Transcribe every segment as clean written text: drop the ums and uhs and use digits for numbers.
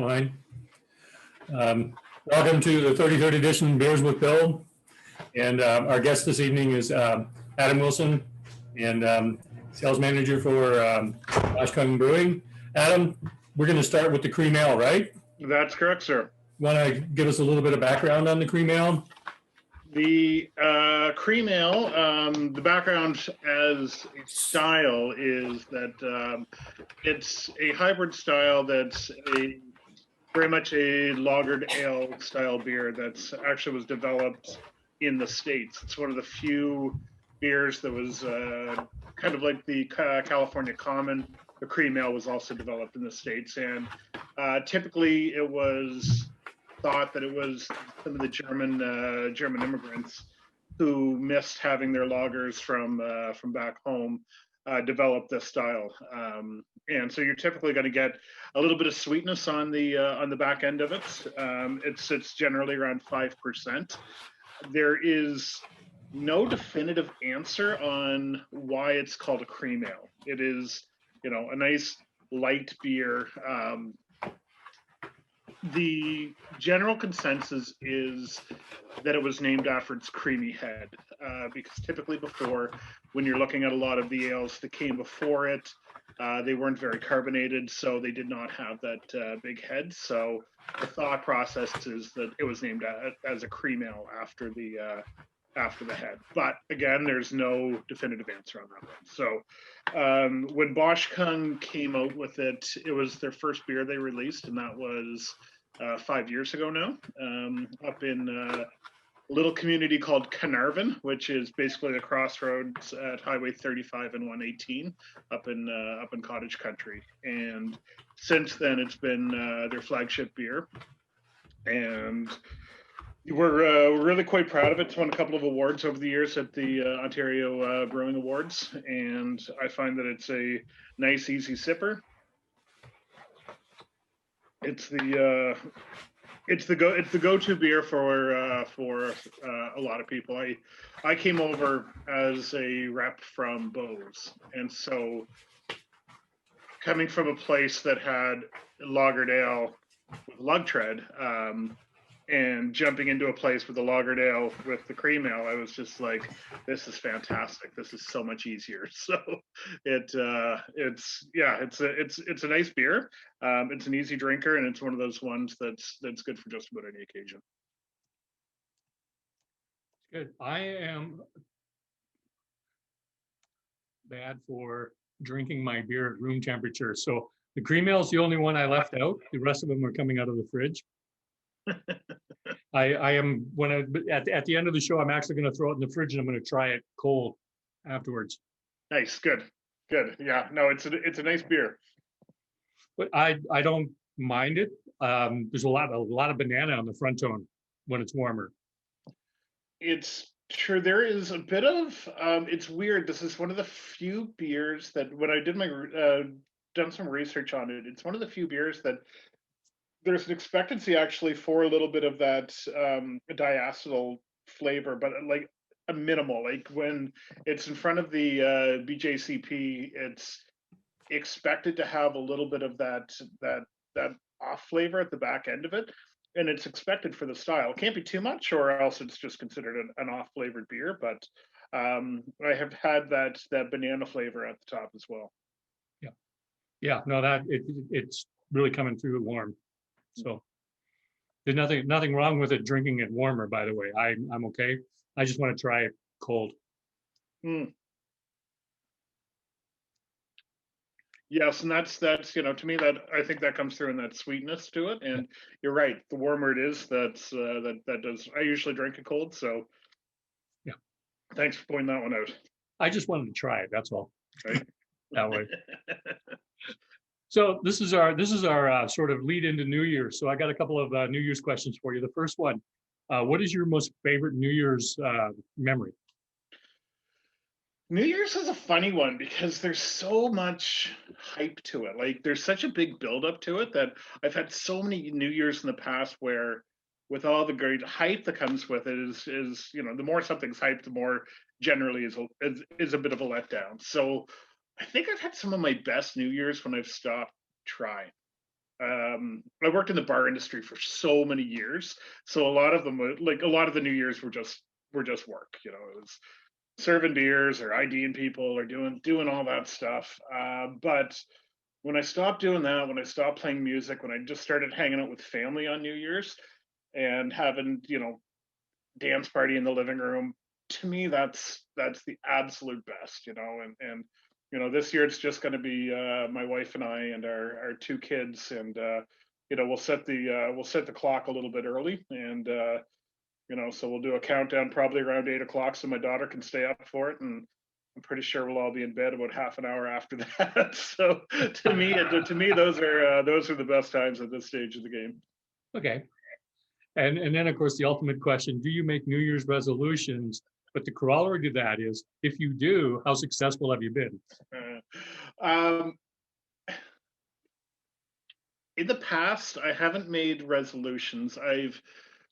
line. Welcome to the 33rd edition Beers with Bill. And our guest this evening is Adam Wilson, and sales manager for Boshkung Brewing. Adam, we're going to start with the cream ale, right? That's correct, sir. Want to give us a little bit of background on the cream ale? The cream ale, the background as a style is that it's a hybrid style that's very much a lagered ale style beer that's actually was developed in the States. It's one of the few beers that was kind of like the California Common. The cream ale was also developed in the States, and typically it was thought that it was some of the German immigrants who missed having their lagers from back home developed this style, and so you're typically going to get a little bit of sweetness on the back end of it. It's generally around 5%. There is no definitive answer on why it's called a cream ale. It is, a nice light beer. The general consensus is that it was named after its creamy head, because typically before, when you're looking at a lot of the ales that came before it, they weren't very carbonated, so they did not have that big head. So the thought process is that it was named as a cream ale after the head. But again, there's no definitive answer on that one. So when Boshkung came out with it, it was their first beer they released, and that was 5 years ago now, up in a little community called Carnarvon, which is basically the crossroads at Highway 35 and 118 up in cottage country. And since then, it's been their flagship beer, and we're really quite proud of it. It's won a couple of awards over the years at the Ontario Brewing Awards, and I find that it's a nice, easy sipper. It's the go-to beer for a lot of people. I came over as a rep from Bose, and so coming from a place that had lagered ale with lug tread, and jumping into a place with a lagered ale with the cream ale, I was just like, this is fantastic. This is so much easier. So it's a nice beer. It's an easy drinker, and it's one of those ones that's good for just about any occasion. Good. I am bad for drinking my beer at room temperature. So the cream ale is the only one I left out. The rest of them are coming out of the fridge. I am at the end of the show, I'm actually going to throw it in the fridge and I'm going to try it cold afterwards. Nice, good. Yeah, no, it's a nice beer. But I don't mind it. There's a lot of banana on the front tone when it's warmer. It's true. There is a bit of it's weird. This is one of the few beers that when I did my done some research on it, it's one of the few beers that there's an expectancy actually for a little bit of that diacetyl flavor, but like a minimal. Like when it's in front of the BJCP, it's expected to have a little bit of that off flavor at the back end of it, and it's expected for the style. It can't be too much, or else it's just considered an off flavored beer. But I have had that banana flavor at the top as well. Yeah. No, it's really coming through warm. So there's nothing wrong with it drinking it warmer, by the way. I'm okay. I just want to try it cold. Yes, and that's to me, that I think that comes through in that sweetness to it. And you're right, the warmer it is, that does. I usually drink it cold, so yeah. Thanks for pointing that one out. I just wanted to try it. That's all. Right. That way. So this is our sort of lead into New Year's. So I got a couple of New Year's questions for you. The first one, what is your most favorite New Year's memory? New Year's is a funny one because there's so much hype to it. Like there's such a big buildup to it that I've had so many New Year's in the past where, with all the great hype that comes with it, is the more something's hyped, the more generally is a bit of a letdown. So I think I've had some of my best New Year's when I've stopped trying. I worked in the bar industry for so many years, so a lot of them, like a lot of the New Year's were just work. You know, it was serving beers or IDing people or doing all that stuff. But when I stopped doing that, when I stopped playing music, when I just started hanging out with family on New Year's and having, you know, dance party in the living room, to me that's the absolute best, you know. And you know, this year it's just going to be my wife and I and our two kids, and you know, we'll set the clock a little bit early, and you know, so we'll do a countdown probably around 8 o'clock so my daughter can stay up for it, and I'm pretty sure we'll all be in bed about half an hour after that. So to me those are the best times at this stage of the game. Okay. And then, of course, the ultimate question, do you make New Year's resolutions? But the corollary to that is, if you do, how successful have you been? Um, in the past, I haven't made resolutions. I've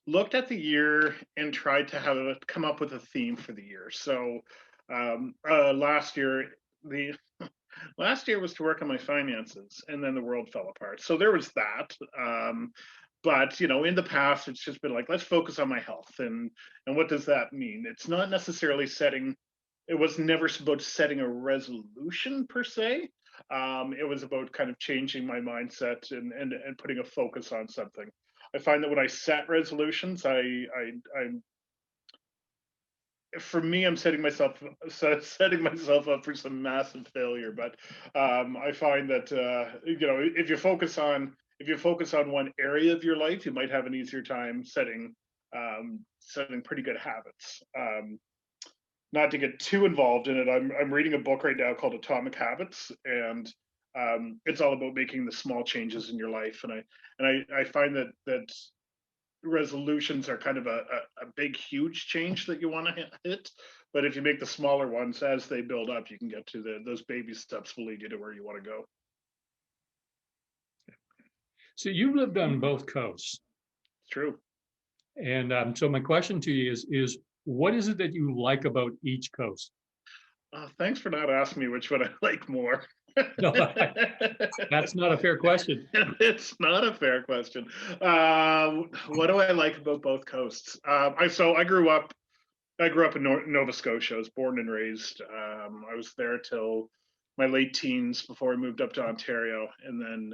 looked at the year and tried to have it come up with a theme for the year. So last year, the last year was to work on my finances, and then the world fell apart. So there was that. But you know, in the past, it's just been like, let's focus on my health, and what does that mean? It's not necessarily setting. It was never about setting a resolution per se. It was about kind of changing my mindset and putting a focus on something. I find that when I set resolutions, I'm for me, I'm setting myself up for some massive failure. But I find that you know, if you focus on one area of your life, you might have an easier time setting pretty good habits. Not to get too involved in it, I'm reading a book right now called Atomic Habits, and it's all about making the small changes in your life. And I find that resolutions are kind of a big, huge change that you want to hit. But if you make the smaller ones as they build up, you can get to those baby steps will lead you to where you want to go. So you've lived on both coasts. It's true. And so my question to you is what is it that you like about each coast? Thanks for not asking me which one I like more. No, that's not a fair question. It's not a fair question. What do I like about both coasts? I grew up. I grew up in Nova Scotia. I was born and raised. I was there till my late teens before I moved up to Ontario, and then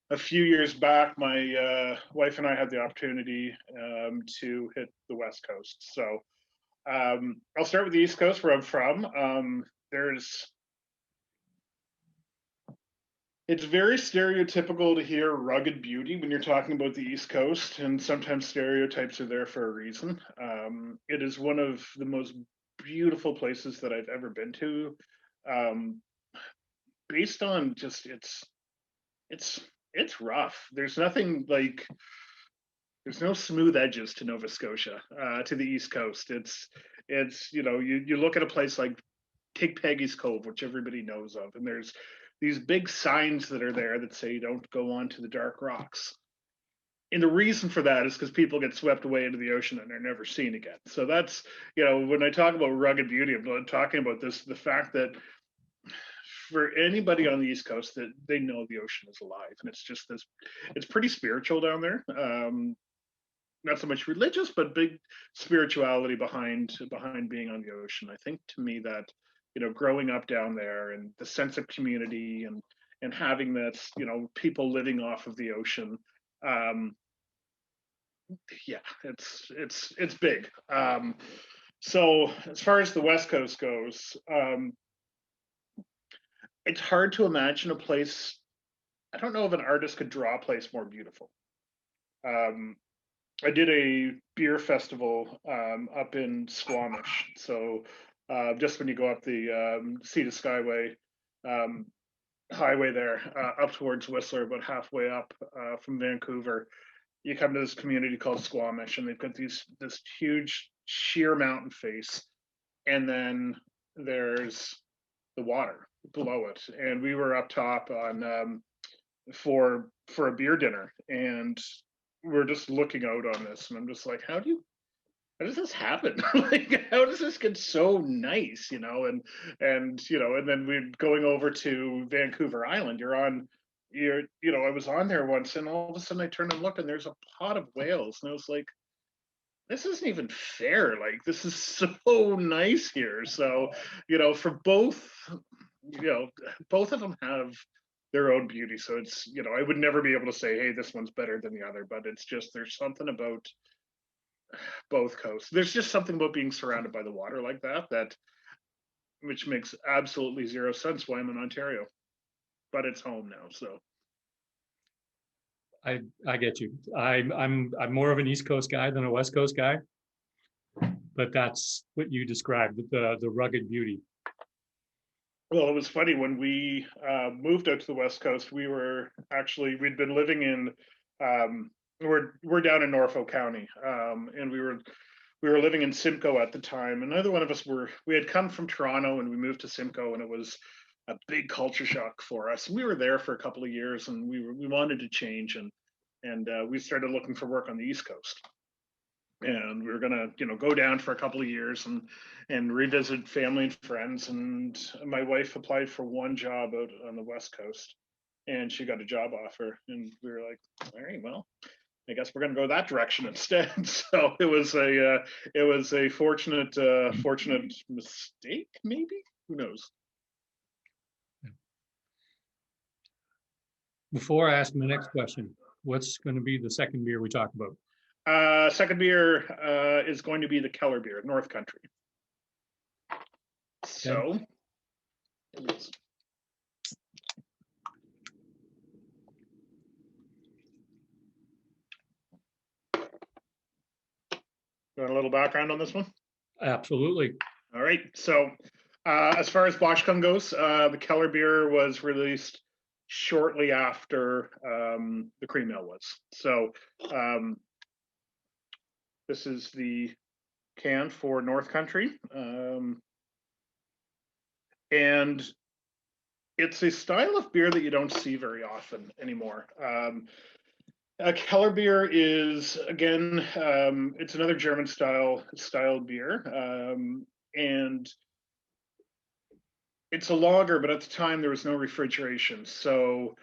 a few years back, my wife and I had the opportunity to hit the West Coast. So I'll start with the East Coast, where I'm from. It's very stereotypical to hear rugged beauty when you're talking about the East Coast, and sometimes stereotypes are there for a reason. It is one of the most beautiful places that I've ever been to, based on just it's rough. There's no smooth edges to Nova Scotia, to the East Coast. It's you know, you look at a place like, take Peggy's Cove, which everybody knows of, and there's these big signs that are there that say don't go on to the dark rocks. And the reason for that is because people get swept away into the ocean and they're never seen again. So that's, you know, when I talk about rugged beauty, I'm talking about the fact that for anybody on the East Coast, that they know the ocean is alive, and it's pretty spiritual down there. Not so much religious, but big spirituality behind being on the ocean. I think to me that, you know, growing up down there and the sense of community and having that, you know, people living off of the ocean, yeah, it's big. So as far as the West Coast goes, it's hard to imagine a place. I don't know if an artist could draw a place more beautiful. I did a beer festival up in Squamish. So just when you go up the Sea to Skyway highway there, up towards Whistler, about halfway up from Vancouver, you come to this community called Squamish, and they've got this huge sheer mountain face, and then there's the water below it. And we were up top on for a beer dinner, and we're just looking out on this, and I'm just like, how does this happen? Like, how does this get so nice, you know? And you know, and then we're going over to Vancouver Island. I was on there once, and all of a sudden I turned and looked, and there's a pot of whales, and I was like, this isn't even fair. Like, this is so nice here. So, for both, both of them have their own beauty. So it's, I would never be able to say, hey, this one's better than the other, but it's just, there's something about both coasts. There's just something about being surrounded by the water like that, which makes absolutely zero sense why I'm in Ontario, but it's home now. So I get you. I'm more of an East Coast guy than a West Coast guy, but that's what you described, the rugged beauty. well, it was funny when we moved out to the West Coast. We'd been living in we're down in Norfolk County, and we were living in Simcoe at the time. And neither one of us we had come from Toronto and we moved to Simcoe, and it was a big culture shock for us. We were there for a couple of years, and we wanted to change, and we started looking for work on the East Coast. And we were gonna, go down for a couple of years and revisit family and friends. And my wife applied for one job out on the West Coast, and she got a job offer. And we were like, all right, well, I guess we're going to go that direction instead. So it was a fortunate mistake, maybe. Who knows? Before I ask my next question, what's going to be the second beer we talk about? Second beer is going to be the Keller beer, North Country. So. You want a little background on this one? Absolutely. All right. So, as far as Boshkung goes, the Keller beer was released shortly after the cream ale was. So, this is the can for North Country, and it's a style of beer that you don't see very often anymore. A Keller beer is, again, it's another German style beer, and it's a lager, but at the time there was no refrigeration. So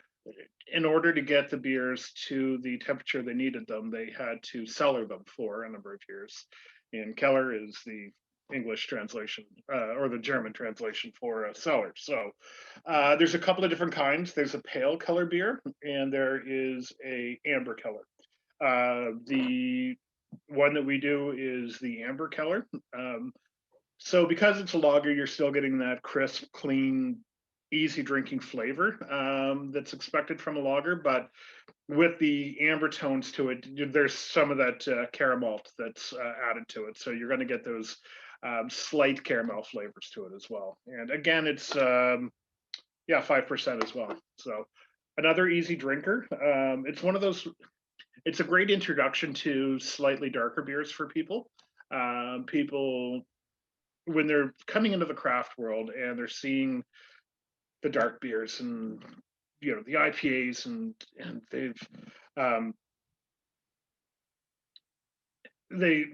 in order to get the beers to the temperature they needed them, they had to cellar them for a number of years. And Keller is the English translation or the German translation for cellar. So there's a couple of different kinds. There's a pale Keller beer, and there is a amber Keller. The one that we do is the amber Keller. So because it's a lager, you're still getting that crisp, clean, easy drinking flavor that's expected from a lager, but with the amber tones to it, there's some of that caramel that's added to it. So you're going to get those slight caramel flavors to it as well. And again, it's 5% as well. So another easy drinker. It's one of those. It's a great introduction to slightly darker beers for people. People, when they're coming into the craft world and they're seeing the dark beers and the IPAs and they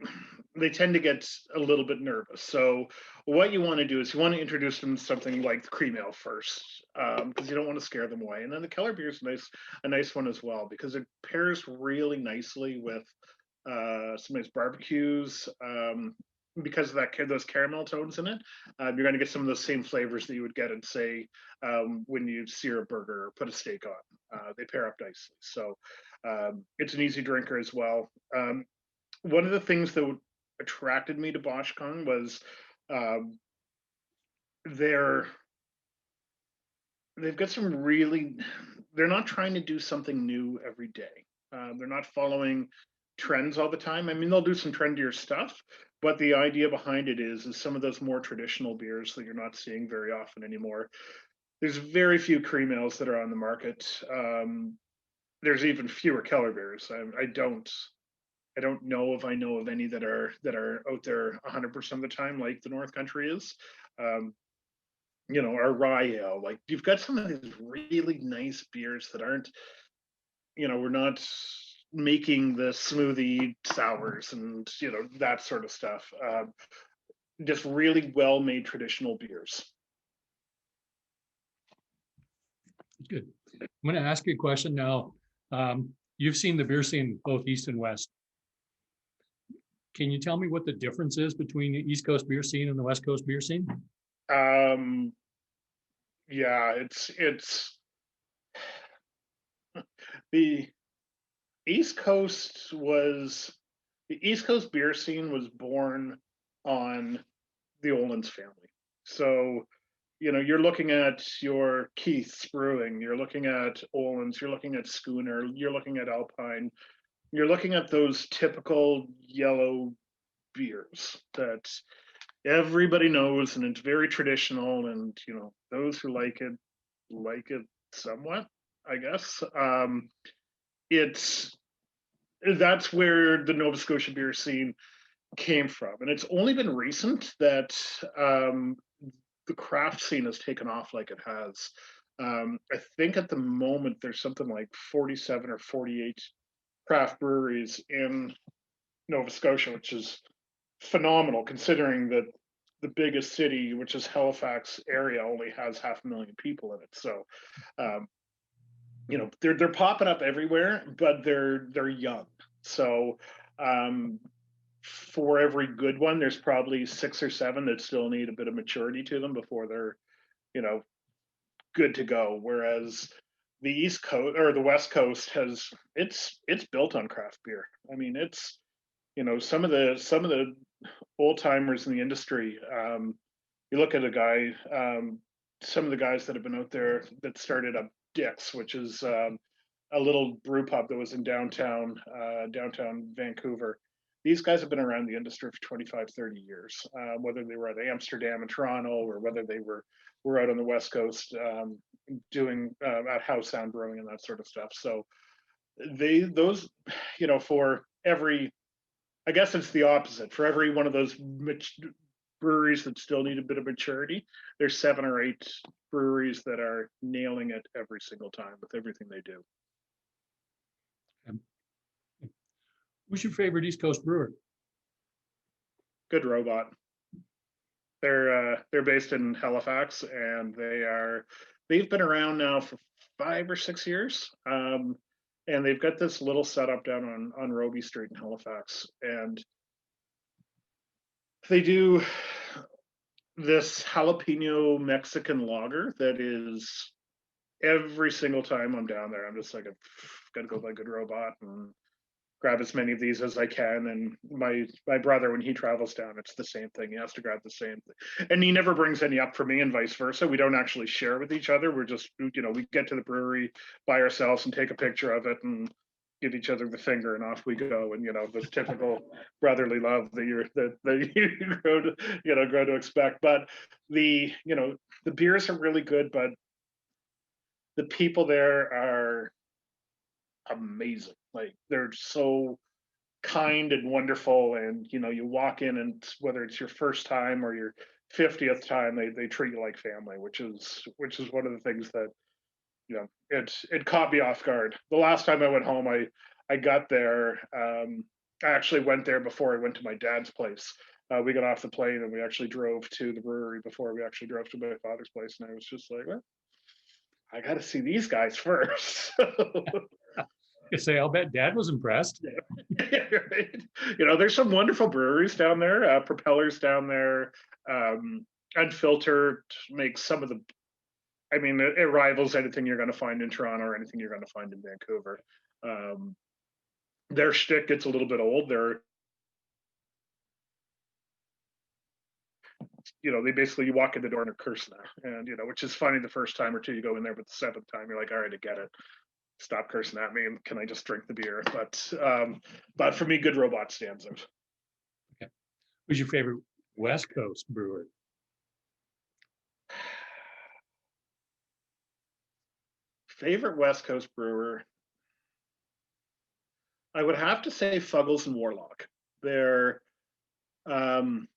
tend to get a little bit nervous. So what you want to do is you want to introduce them to something like the cream ale first, because you don't want to scare them away. And then the Keller beer is a nice one as well, because it pairs really nicely with some nice barbecues. Because of those caramel tones in it, you're going to get some of those same flavors that you would get in, say, when you sear a burger or put a steak on. They pair up nicely. So it's an easy drinker as well. One of the things that attracted me to Boshkung was they've got some they're not trying to do something new every day. They're not following trends all the time. I mean, they'll do some trendier stuff, but the idea behind it is some of those more traditional beers that you're not seeing very often anymore. There's very few cream ales that are on the market. There's even fewer Keller beers. I don't know if I know of any that are out there 100% of the time, like the North Country is. Our rye ale. Like, you've got some of these really nice beers that aren't, we're not making the smoothie sours and that sort of stuff. Just really well made traditional beers. Good. I'm going to ask you a question now. You've seen the beer scene both east and west. Can you tell me what the difference is between the East Coast beer scene and the West Coast beer scene? Yeah, it's the East Coast was the East Coast beer scene was born on the Olins family. So, you're looking at your Keith's Brewing, you're looking at Olins, you're looking at Schooner, you're looking at Alpine, you're looking at those typical yellow beers that everybody knows, and it's very traditional, and those who like it somewhat, I guess. It's That's where the Nova Scotia beer scene came from, and it's only been recent that the craft scene has taken off like it has. I think at the moment there's something like 47 or 48 craft breweries in Nova Scotia, which is phenomenal considering that the biggest city, which is Halifax area, only has 500,000 people in it. So, they're popping up everywhere, but they're young. So, for every good one, there's probably 6 or 7 that still need a bit of maturity to them before they're, good to go. Whereas the East Coast or the West Coast it's built on craft beer. I mean, it's some of the old timers in the industry. You look at a guy, some of the guys that have been out there that started up Dick's, which is a little brew pub that was in downtown Vancouver. These guys have been around the industry for 25, 30 years, whether they were at Amsterdam and Toronto or whether they were out on the West Coast doing at House Sound Brewing and that sort of stuff. So those, for every, I guess it's the opposite. For every one of those breweries that still need a bit of maturity, there's 7 or 8 breweries that are nailing it every single time with everything they do. Who's your favorite East Coast brewer? Good Robot. They're based in Halifax, and they've been around now for 5 or 6 years. And they've got this little setup down on Robie Street in Halifax, and they do this jalapeno Mexican lager that is every single time I'm down there, I'm just like, I've got to go by Good Robot and grab as many of these as I can. And my brother, when he travels down, it's the same thing. He has to grab the same thing, and he never brings any up for me, and vice versa. We don't actually share with each other. We're just, we get to the brewery by ourselves and take a picture of it and give each other the finger, and off we go. And the typical brotherly love that you grow to expect. But the beers are really good, but the people there are amazing. Like, they're so kind and wonderful, and you walk in, and whether it's your first time or your 50th time, they treat you like family, which is one of the things that it caught me off guard. The last time I went home, I got there. I actually went there before I went to my dad's place. We got off the plane and we actually drove to the brewery before we actually drove to my father's place, and I was just like, well, I got to see these guys first. You say, I'll bet Dad was impressed. Yeah, right. There's some wonderful breweries down there. Propeller's down there. Unfiltered makes some of the, I mean, it rivals anything you're going to find in Toronto or anything you're going to find in Vancouver. Their shtick gets a little bit old. They basically, you walk in the door and they're cursing at, and which is funny the first time or two you go in there, but the 7th time you're like, all right, I get it. Stop cursing at me, and can I just drink the beer? But for me, Good Robot stands out. Okay. Who's your favorite West Coast brewer? Favorite West Coast brewer? I would have to say Fuggles and Warlock. They're in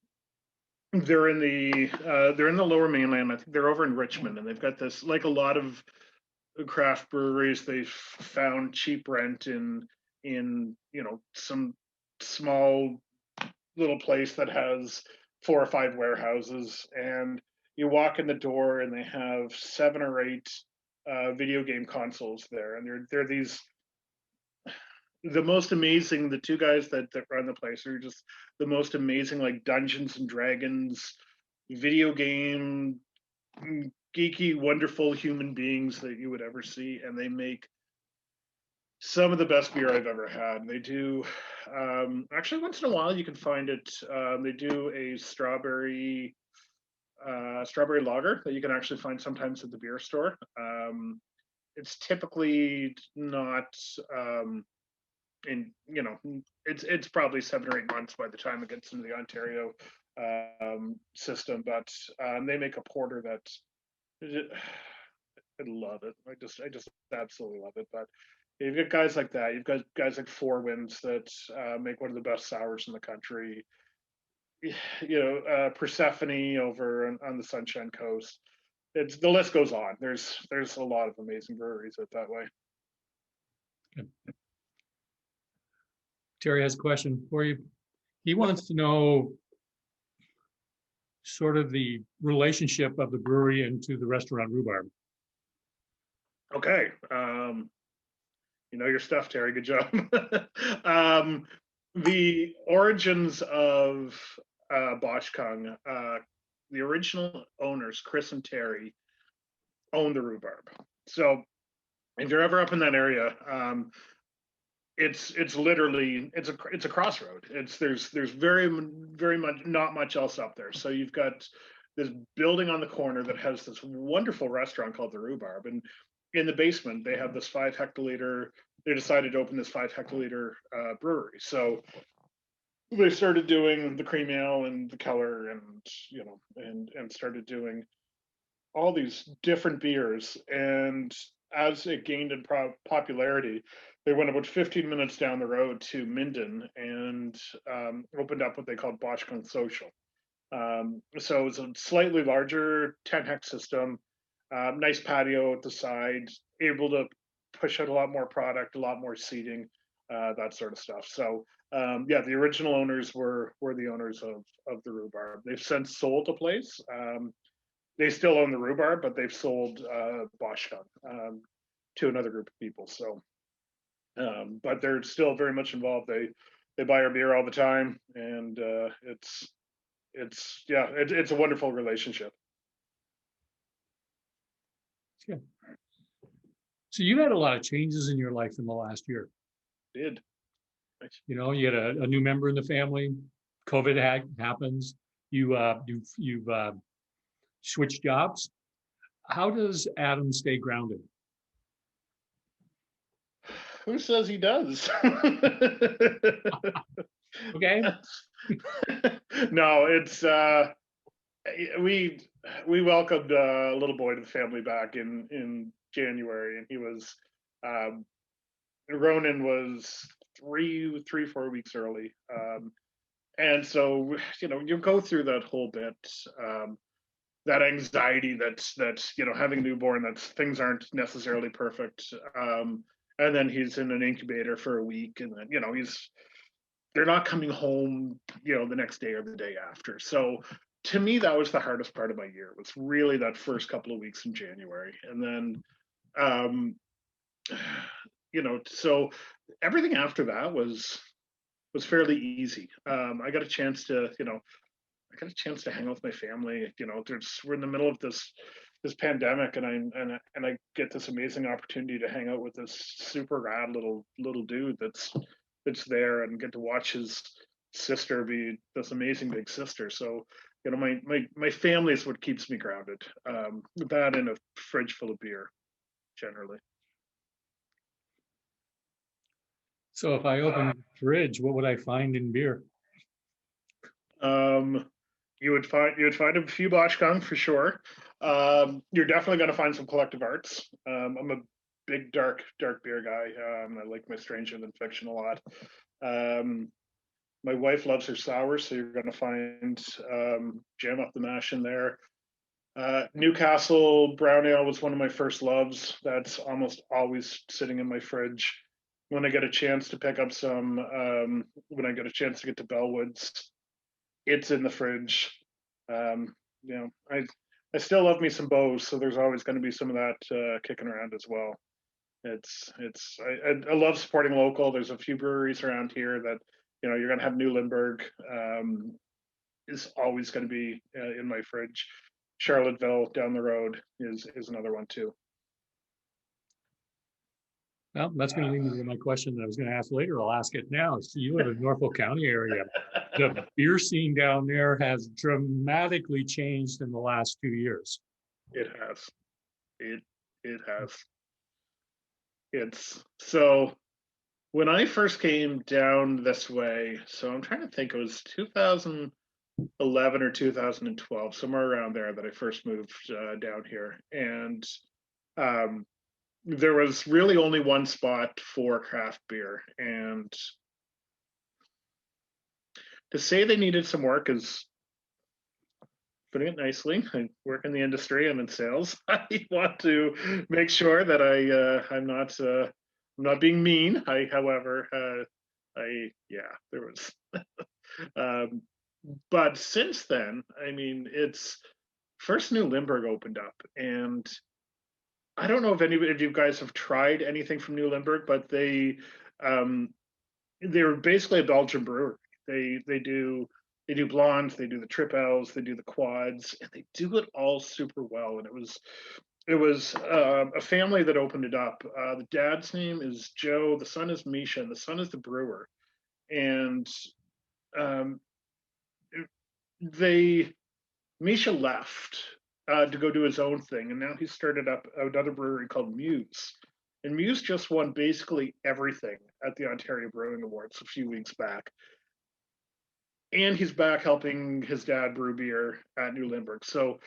the Lower Mainland. I think they're over in Richmond, and they've got this, like a lot of craft breweries, they've found cheap rent in some small little place that has 4 or 5 warehouses, and you walk in the door and they have 7 or 8 video game consoles there, and they're these the most amazing. The two guys that run the place are just the most amazing, like Dungeons and Dragons video game geeky, wonderful human beings that you would ever see, and they make some of the best beer I've ever had. They do actually once in a while you can find it. They do a strawberry lager that you can actually find sometimes at the beer store. It's typically not in it's probably 7 or 8 months by the time it gets into the Ontario system, but they make a porter that I love it. I just absolutely love it. But you've got guys like that. You've got guys like Four Winds that make one of the best sours in the country. Persephone over on the Sunshine Coast. It's the list goes on. There's a lot of amazing breweries that way. Terry has a question for you. He wants to know sort of the relationship of the brewery into the restaurant Rhubarb. Okay. You know your stuff, Terry. Good job. The origins of Boshkung, the original owners, Chris and Terry, owned the Rhubarb. So if you're ever up in that area, it's literally it's a crossroad. There's very much not much else up there. So you've got this building on the corner that has this wonderful restaurant called the Rhubarb, and in the basement they have this 5 hectoliter. They decided to open this 5 hectoliter brewery. So they started doing the cream ale and the Keller, and started doing all these different beers. And as it gained in popularity, they went about 15 minutes down the road to Minden and opened up what they called Boshkung Social. So it's a slightly larger 10 hect system, nice patio at the side, able to push out a lot more product, a lot more seating, that sort of stuff. So the original owners were the owners of the Rhubarb. They've since sold the place. They still own the Rhubarb, but they've sold Boshkung to another group of people. So, but they're still very much involved. They buy our beer all the time, and it's a wonderful relationship. Yeah. So you had a lot of changes in your life in the last year. Did. You know, you had a new member in the family. COVID happens. You've switched jobs. How does Adam stay grounded? Who says he does? Okay. No, it's we welcomed a little boy to the family back in January, and he was Ronan was 4 weeks early, and so you go through that whole bit, that anxiety that's having a newborn, that things aren't necessarily perfect, and then he's in an incubator for a week, and then they're not coming home the next day or the day after. So to me, that was the hardest part of my year, was really that first couple of weeks in January. And then so everything after that was fairly easy. I got a chance to hang out with my family. We're in the middle of this pandemic, and I get this amazing opportunity to hang out with this super rad little dude that's there, and get to watch his sister be this amazing big sister. So my family is what keeps me grounded. That and a fridge full of beer, generally. So if I open the fridge, what would I find in beer? You would find a few Boshkung for sure. You're definitely going to find some Collective Arts. I'm a big dark beer guy. I like my Stranger Than Fiction a lot. My wife loves her sours, so you're going to find Jam Up the Mash in there. Newcastle Brown Ale was one of my first loves. That's almost always sitting in my fridge. When I get a chance to pick up some, when I get a chance to get to Bellwoods, it's in the fridge. I still love me some Bows, so there's always going to be some of that kicking around as well. I love supporting local. There's a few breweries around here that you're going to have New Limburg is always going to be in my fridge. Charlotteville down the road is another one too. Well, that's going to lead me to my question that I was going to ask later. I'll ask it now. So you live in Norfolk County area. The beer scene down there has dramatically changed in the last 2 years. It has. It has. It's so when I first came down this way, so I'm trying to think, it was 2011 or 2012, somewhere around there that I first moved down here. And there was really only one spot for craft beer. And to say they needed some work is putting it nicely. I work in the industry. I'm in sales. I want to make sure that I'm not being mean. However, there was. But since then, I mean, it's first New Limburg opened up, and I don't know if any of you guys have tried anything from New Limburg, but they're basically a Belgian brewery. They do blondes, they do the trip ales, they do the quads, and they do it all super well. And it was a family that opened it up. The dad's name is Joe, the son is Misha, and the son is the brewer. And Misha left to go do his own thing, and now he started up another brewery called Muse. And Muse just won basically everything at the Ontario Brewing Awards a few weeks back. And he's back helping his dad brew beer at New Limburg. So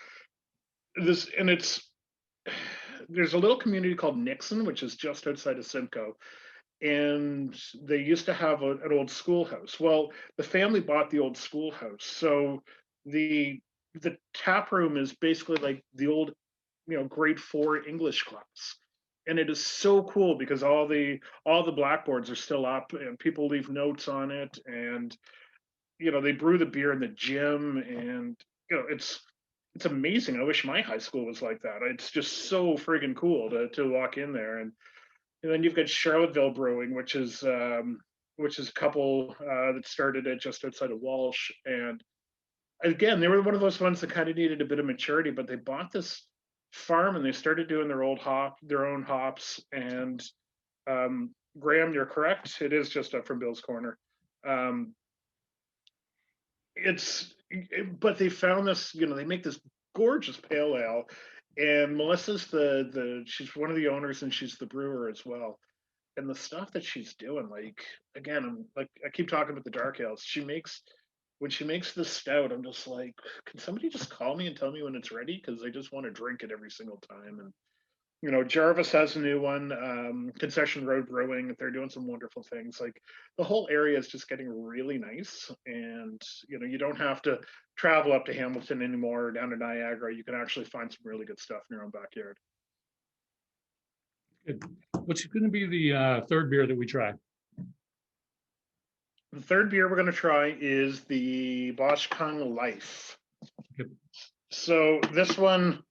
there's a little community called Nixon, which is just outside of Simcoe. And they used to have an old schoolhouse. Well, the family bought the old schoolhouse. So the tap room is basically like the old, grade 4 English class. And it is so cool because all the blackboards are still up and people leave notes on it. And, they brew the beer in the gym, and, it's amazing. I wish my high school was like that. It's just so friggin' cool to walk in there. And then you've got Charlotteville Brewing, which is a couple that started it just outside of Walsh. And again, they were one of those ones that kind of needed a bit of maturity, but they bought this farm and they started doing their own hops. And Graham, you're correct. It is just up from Bill's Corner. But they found this, they make this gorgeous pale ale, and Melissa's she's one of the owners and she's the brewer as well. And the stuff that she's doing, like, again, I keep talking about the dark ales. When she makes this stout, I'm just like, can somebody just call me and tell me when it's ready? Because I just want to drink it every single time. And Jarvis has a new one, Concession Road Brewing. They're doing some wonderful things. Like, the whole area is just getting really nice. And, you don't have to travel up to Hamilton anymore or down to Niagara. You can actually find some really good stuff in your own backyard. Good. What's going to be the third beer that we try? The third beer we're going to try is the Boshkung Life. Yep. So this one,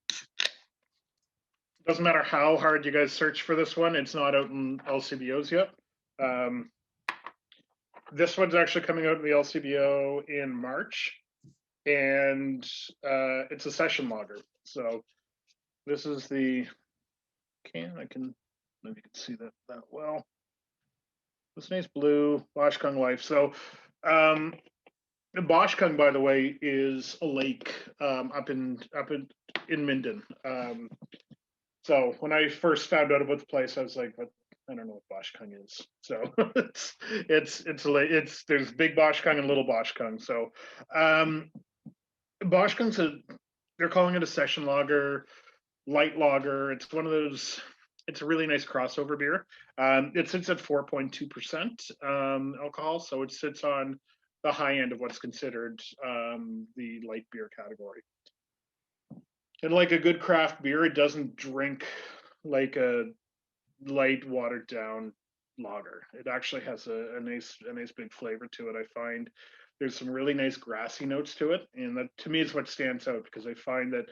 doesn't matter how hard you guys search for this one, it's not out in LCBOs yet. This one's actually coming out in the LCBO in March, and it's a session lager. So this is the can. Maybe you can see that well. This nice blue Boshkung Life. So Boshkung, by the way, is a lake up in Minden. So when I first found out about the place, I was like, I don't know what Boshkung is. So there's big Boshkung and little Boshkung. So Boshkung's they're calling it a session lager, light lager. It's one of those. It's a really nice crossover beer. It sits at 4.2% alcohol, so it sits on the high end of what's considered the light beer category. And like a good craft beer, it doesn't drink like a light, watered down lager. It actually has a nice big flavor to it. I find there's some really nice grassy notes to it, and that to me is what stands out, because I find that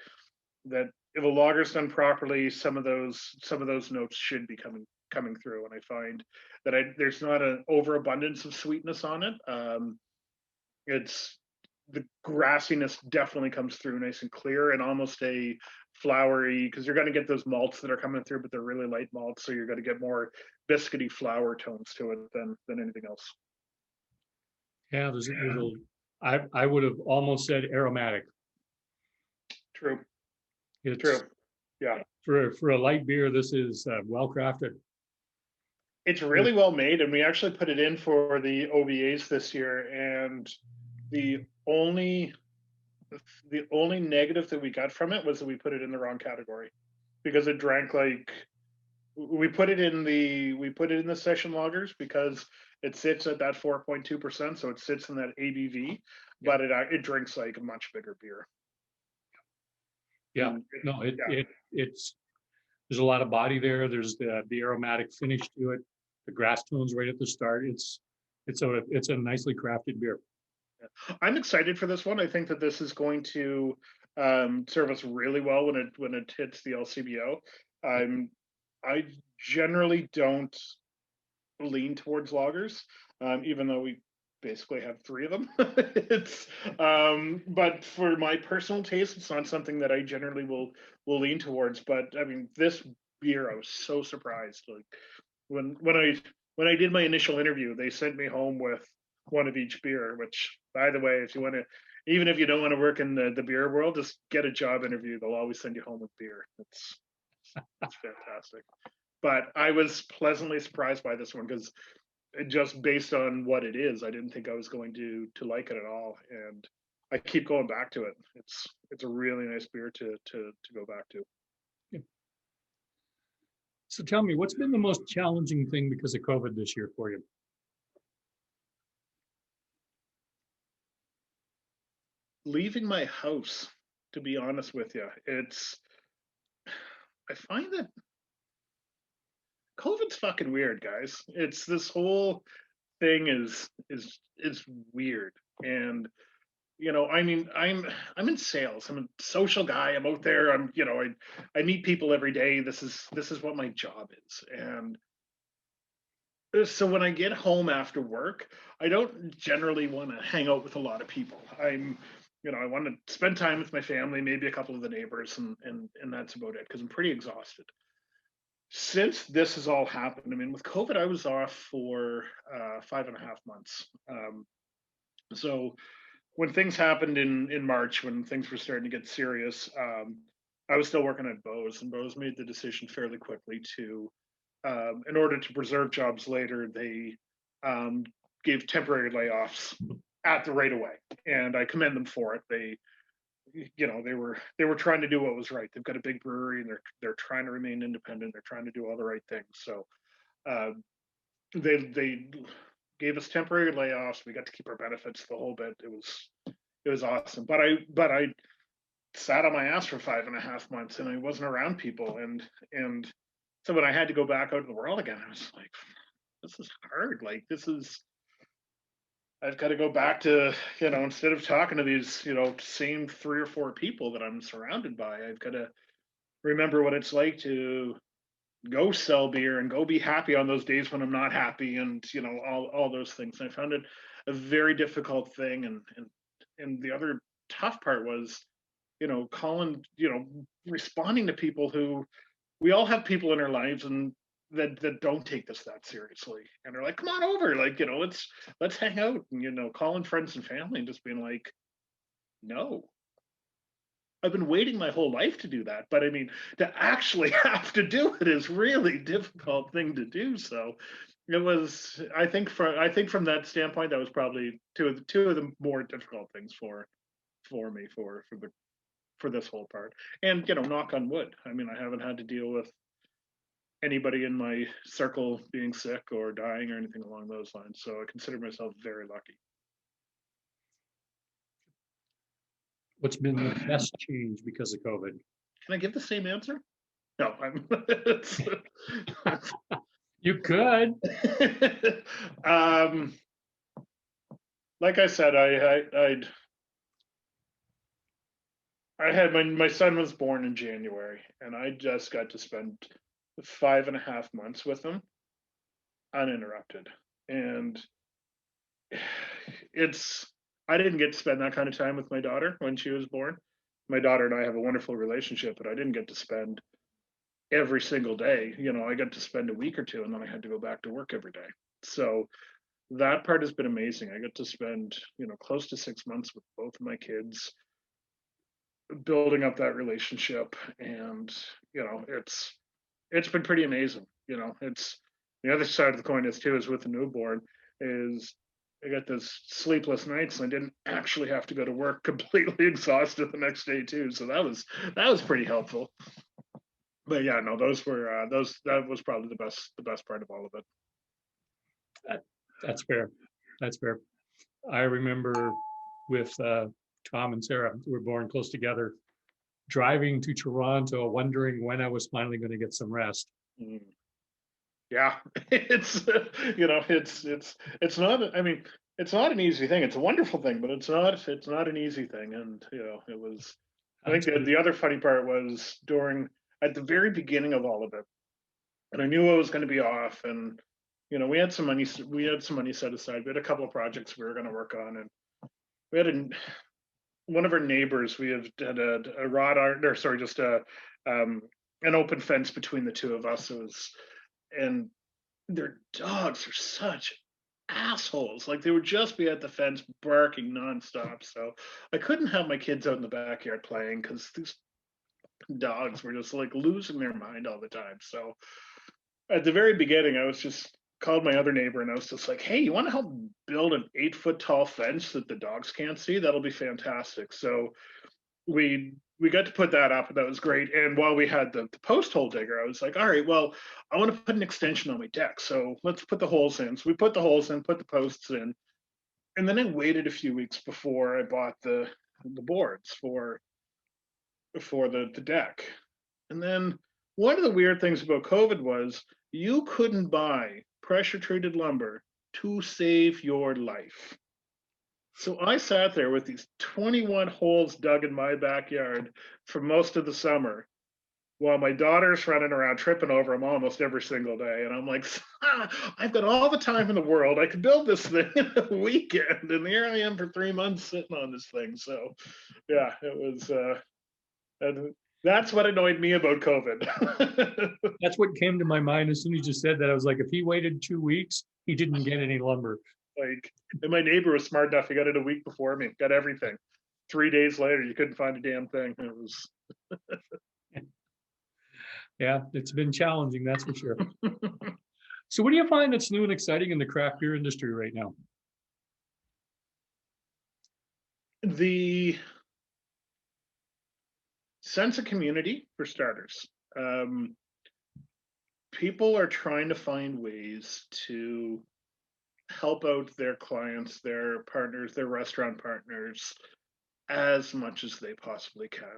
that if a lager's done properly, some of those notes should be coming through. And I find that there's not an overabundance of sweetness on it. It's the grassiness definitely comes through nice and clear, and almost a flowery, because you're going to get those malts that are coming through, but they're really light malts, so you're going to get more biscuity flour tones to it than anything else. Yeah, I would have almost said aromatic. True. It's True. Yeah. For a light beer, this is well crafted. It's really well made, and we actually put it in for the OVAs this year, and the only negative that we got from it was that we put it in the wrong category, because it drank like, we put it in the session lagers because it sits at that 4.2%, so it sits in that ABV, but it drinks like a much bigger beer. Yeah, no, it's there's a lot of body there. There's the aromatic finish to it, the grass tones right at the start. It's a nicely crafted beer. I'm excited for this one. I think that this is going to serve us really well when it hits the LCBO. I generally don't lean towards lagers, even though we basically have 3 of them. But for my personal taste, it's not something that I generally will lean towards. But I mean, this beer, I was so surprised. Like when I did my initial interview, they sent me home with one of each beer. Which, by the way, if you want to, even if you don't want to work in the beer world, just get a job interview. They'll always send you home with beer. It's fantastic. But I was pleasantly surprised by this one, because just based on what it is, I didn't think I was going to like it at all, and I keep going back to it. It's a really nice beer to go back to. Yeah. So tell me, what's been the most challenging thing because of COVID this year for you? Leaving my house, to be honest with you. I find that COVID's fucking weird, guys. It's this whole thing is weird. And I mean, I'm in sales. I'm a social guy. I'm out there. I meet people every day. This is what my job is. And so when I get home after work, I don't generally want to hang out with a lot of people. I want to spend time with my family, maybe a couple of the neighbors, and that's about it, because I'm pretty exhausted. Since this has all happened, I mean, with COVID, I was off for 5.5 months. So when things happened in March, when things were starting to get serious, I was still working at Bose, and Bose made the decision fairly quickly to, in order to preserve jobs later, they gave temporary layoffs at the right away, and I commend them for it. They were trying to do what was right. They've got a big brewery, and they're trying to remain independent. They're trying to do all the right things. So they gave us temporary layoffs. We got to keep our benefits the whole bit. It was awesome. But I sat on my ass for 5.5 months, and I wasn't around people. And so when I had to go back out in the world again, I was like, this is hard. Like, I've got to go back to, instead of talking to these, same 3 or 4 people that I'm surrounded by, I've got to remember what it's like to go sell beer and go be happy on those days when I'm not happy, and, all those things. And I found it a very difficult thing. And the other tough part was, calling, responding to people who, we all have people in our lives and that don't take this that seriously, and they're like, come on over, like, let's hang out, and calling friends and family and just being like, no, I've been waiting my whole life to do that, but I mean, to actually have to do it is really difficult thing to do. So it was, I think from that standpoint, that was probably two of the more difficult things for me for this whole part. And knock on wood, I mean, I haven't had to deal with anybody in my circle being sick or dying or anything along those lines. So I consider myself very lucky. What's been the best change because of COVID? Can I give the same answer? No, I'm. You could. Like I said, I had my son was born in January, and I just got to spend 5.5 months with him uninterrupted. And it's I didn't get to spend that kind of time with my daughter when she was born. My daughter and I have a wonderful relationship, but I didn't get to spend every single day. I got to spend a week or two, and then I had to go back to work every day. So that part has been amazing. I got to spend, close to 6 months with both of my kids, building up that relationship, and it's been pretty amazing. It's the other side of the coin is too is with the newborn is I got those sleepless nights and I didn't actually have to go to work completely exhausted the next day too. So that was pretty helpful. But yeah, no, those were that was probably the best part of all of it. That's fair. That's fair. I remember with Tom and Sarah, who were born close together, driving to Toronto, wondering when I was finally going to get some rest. Mm. Yeah, it's not. I mean, it's not an easy thing. It's a wonderful thing, but it's not an easy thing. And it was. I think the other funny part was at the very beginning of all of it, and I knew I was going to be off, and we had some money. We had some money set aside. We had a couple of projects we were going to work on, and we had one of our neighbors. We had a wrought iron, or sorry, just an open fence between the two of us. And their dogs are such assholes. Like they would just be at the fence barking nonstop. So I couldn't have my kids out in the backyard playing because these dogs were just like losing their mind all the time. So at the very beginning, I was just called my other neighbor and I was just like, hey, you want to help build an 8 foot tall fence that the dogs can't see? That'll be fantastic. So we got to put that up and that was great. And while we had the post hole digger, I was like, all right, well, I want to put an extension on my deck. So let's put the holes in. So we put the holes in, put the posts in. And then I waited a few weeks before I bought the boards for the deck. And then one of the weird things about COVID was you couldn't buy pressure treated lumber to save your life. So I sat there with these 21 holes dug in my backyard for most of the summer while my daughter's running around tripping over them almost every single day. And I'm like, I've got all the time in the world. I could build this thing in a weekend. And here I am for 3 months sitting on this thing. So yeah, it was, and that's what annoyed me about COVID. That's what came to my mind as soon as you said that. I was like, if he waited 2 weeks, he didn't get any lumber. Like, and my neighbor was smart enough. He got it a week before me, got everything. 3 days later, you couldn't find a damn thing. It was. Yeah, it's been challenging, that's for sure. So what do you find that's new and exciting in the craft beer industry right now? The sense of community, for starters. People are trying to find ways to help out their clients, their partners, their restaurant partners as much as they possibly can.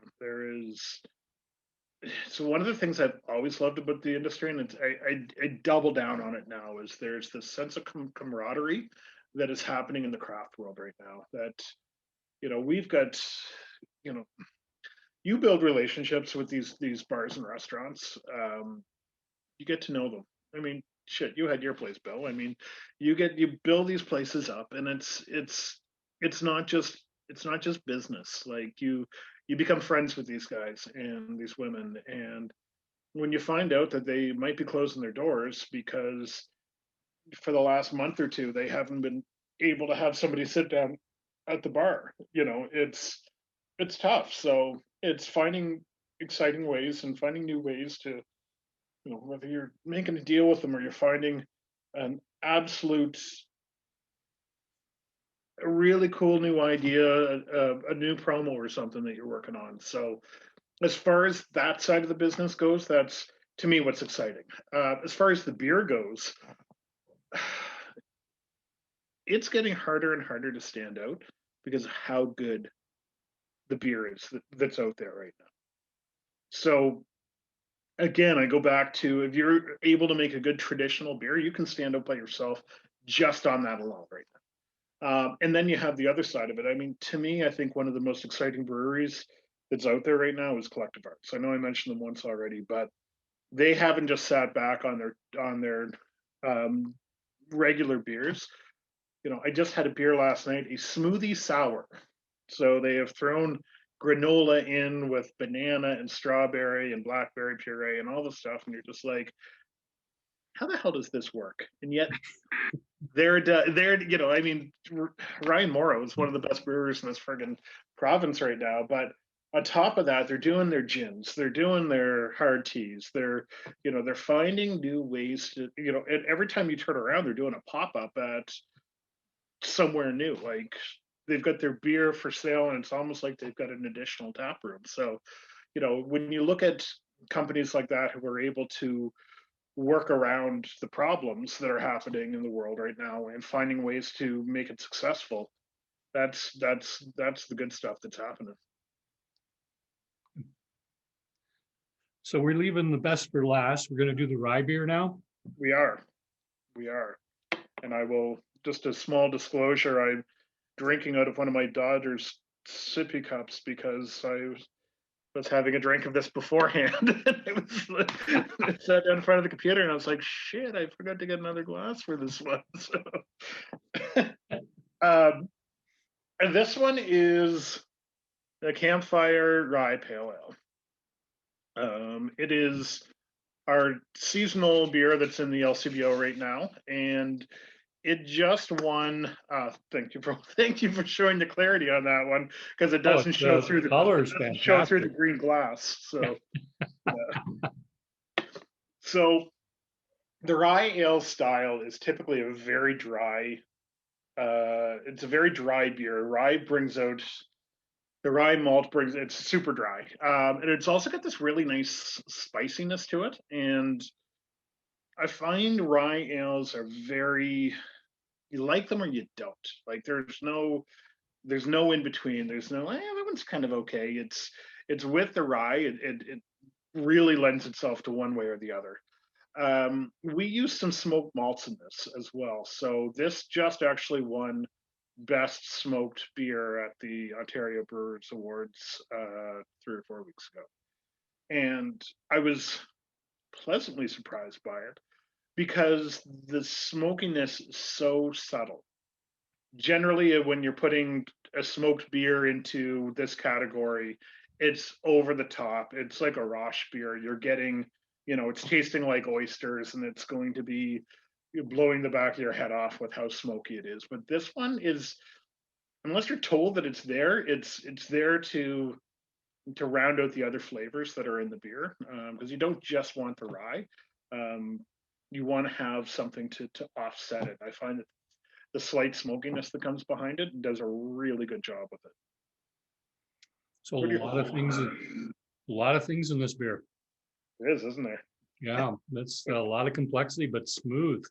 So one of the things I've always loved about the industry, and I double down on it now, is there's this sense of camaraderie that is happening in the craft world right now. That we've got, you build relationships with these bars and restaurants. You get to know them. I mean, shit, you had your place, Bill. I mean, you build these places up, and it's not just business. Like you become friends with these guys and these women, and when you find out that they might be closing their doors because for the last month or two they haven't been able to have somebody sit down at the bar, it's tough. So it's finding exciting ways and finding new ways to, whether you're making a deal with them or you're finding an absolute, a really cool new idea, a new promo or something that you're working on. So as far as that side of the business goes, that's to me what's exciting. As far as the beer goes, it's getting harder and harder to stand out because of how good the beer is that's out there right now. So again, I go back to, if you're able to make a good traditional beer, you can stand up by yourself just on that alone right now. And then you have the other side of it. I mean, to me, I think one of the most exciting breweries that's out there right now is Collective Arts. I know I mentioned them once already, but they haven't just sat back on their um, regular beers. I just had a beer last night, a smoothie sour. So they have thrown granola in with banana and strawberry and blackberry puree and all the stuff, and you're just like, how the hell does this work? And yet I mean, Ryan Morrow is one of the best brewers in this friggin' province right now. But on top of that, they're doing their gins, they're doing their hard teas, they're finding new ways to, and every time you turn around, they're doing a pop up at somewhere new. Like they've got their beer for sale, and it's almost like they've got an additional tap room. So, when you look at companies like that who are able to work around the problems that are happening in the world right now and finding ways to make it successful, that's the good stuff that's happening. So we're leaving the best for last. We're going to do the rye beer now. We are, and I will, just a small disclosure, I'm drinking out of one of my daughter's sippy cups because I was having a drink of this beforehand. I sat down in front of the computer and I was like, shit, I forgot to get another glass for this one. So, and this one is the Campfire Rye Pale Ale. It is our seasonal beer that's in the LCBO right now, and it just won. Thank you for showing the clarity on that one, because it doesn't show through the colors, show through the green glass. So, so the rye ale style is typically a very dry. It's a very dry beer. The rye malt brings, it's super dry, and it's also got this really nice spiciness to it. And I find rye ales are very, you like them or you don't. Like there's no in between. There's no, that one's kind of okay. It's with the rye. It really lends itself to one way or the other. We use some smoked malts in this as well. So this just actually won best smoked beer at the Ontario Brewers Awards 3 or 4 weeks ago. And I was pleasantly surprised by it because the smokiness is so subtle. Generally, when you're putting a smoked beer into this category, it's over the top. It's like a Rosh beer. You're getting, it's tasting like oysters, and it's going to be blowing the back of your head off with how smoky it is. But this one is, unless you're told that it's there, it's there to round out the other flavors that are in the beer, because you don't just want the rye. You want to have something to offset it. I find that the slight smokiness that comes behind it does a really good job with it. So a lot of things in this beer. It is, isn't there? Yeah, that's a lot of complexity, but smooth.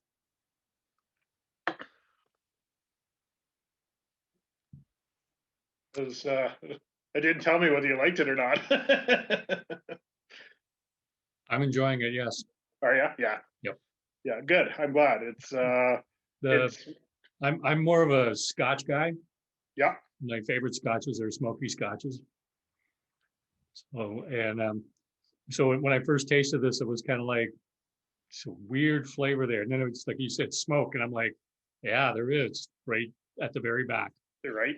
It didn't tell me whether you liked it or not. I'm enjoying it. Yes. Oh yeah, yeah. Yep. Yeah, good. I'm glad. I'm more of a Scotch guy. Yeah. My favorite Scotches are smoky Scotches. So when I first tasted this, it was kind of like it's a weird flavor there, and then it's like you said, smoke, and I'm like, yeah, there is right at the very back. You're right.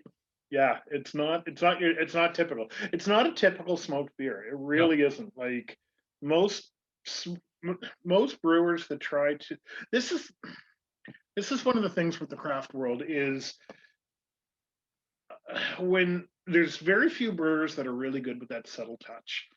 Yeah, it's not typical. It's not a typical smoked beer. It really isn't. Like most brewers that try to, this is one of the things with the craft world is when there's very few brewers that are really good with that subtle touch.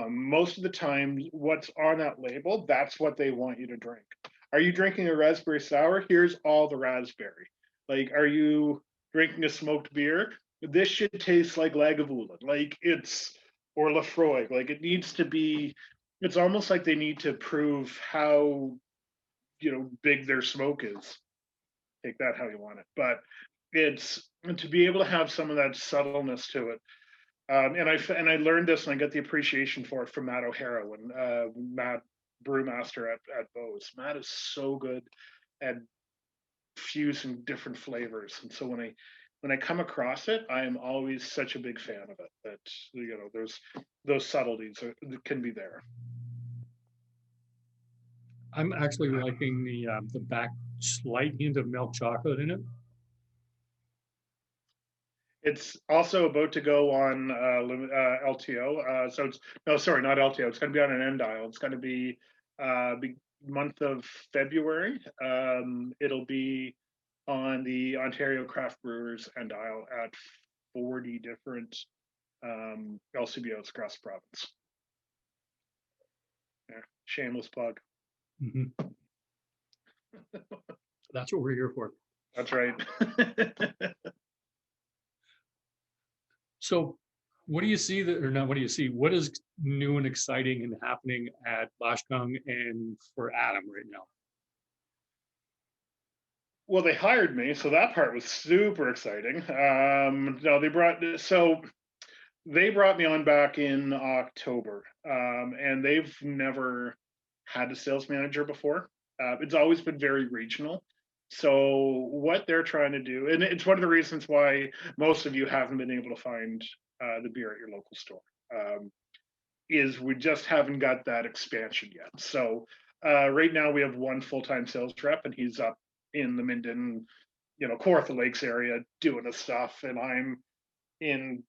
Most of the time, what's on that label, that's what they want you to drink. Are you drinking a raspberry sour? Here's all the raspberry. Like, are you drinking a smoked beer? This should taste like Lagavulin, or Lafroy. Like it needs to be. It's almost like they need to prove how, big their smoke is. Take that how you want it, but it's to be able to have some of that subtleness to it. And I learned this, and I got the appreciation for it from Matt O'Hara when Matt, brewmaster at Bose. Matt is so good at fusing different flavors, and so when when I come across it, I am always such a big fan of it that, there's those subtleties can be there. I'm actually liking the back slight hint of milk chocolate in it. It's also about to go on LTO. So it's no, sorry, not LTO. It's going to be on an end dial. It's going to be month of February. It'll be on the Ontario Craft Brewers end dial at 40 different LCBOs across the province. Yeah, shameless plug. Mhm. That's what we're here for. That's right. So what do you see that, or not, what do you see? What is new and exciting and happening at Boshkung and for Adam right now? Well, they hired me, so that part was super exciting. No, they brought me on back in October, and they've never had a sales manager before. It's always been very regional. So what they're trying to do, and it's one of the reasons why most of you haven't been able to find the beer at your local store, is we just haven't got that expansion yet. So right now we have one full-time sales rep, and he's up in the Minden, Kawartha Lakes area doing his stuff, and I'm in